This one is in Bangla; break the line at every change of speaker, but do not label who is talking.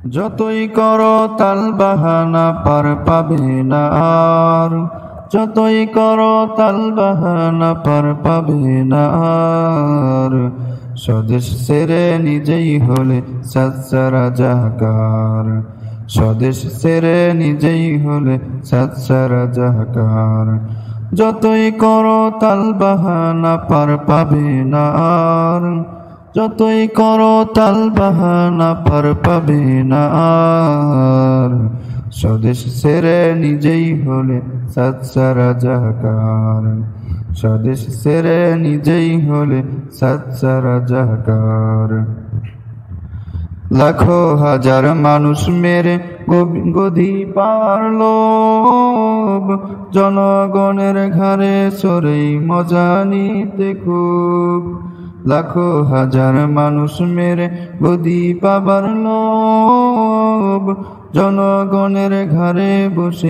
যতই করো তাল বাহানা পার পাবে না আর, যতই করো তাল বাহানা পার পাবে না আর। স্বদেশ ছেড়ে নিজেই হলে সাচ্চা রাজাকার, স্বদেশ ছেড়ে নিজেই হলে সাচ্চা রাজাকার। যতই করো তাল বাহানা পার পাবে না আর, যতই করো তাল বাহানা পার পাবে না আর। স্বদেশ ছেড়ে নিজেই হলে সাচ্চা রাজাকার, স্বদেশ ছেড়ে নিজেই হলে সাচ্চা রাজাকার। লাখো হাজার মানুষ মেরে গদি পাওয়ার লোভ, জনগণের ঘাড়ে সরেই মজা নিতে খুব। লাখো হাজার মানুষ মেরে গদি পাবার লোভ, জনগণের ঘাড়ে বসে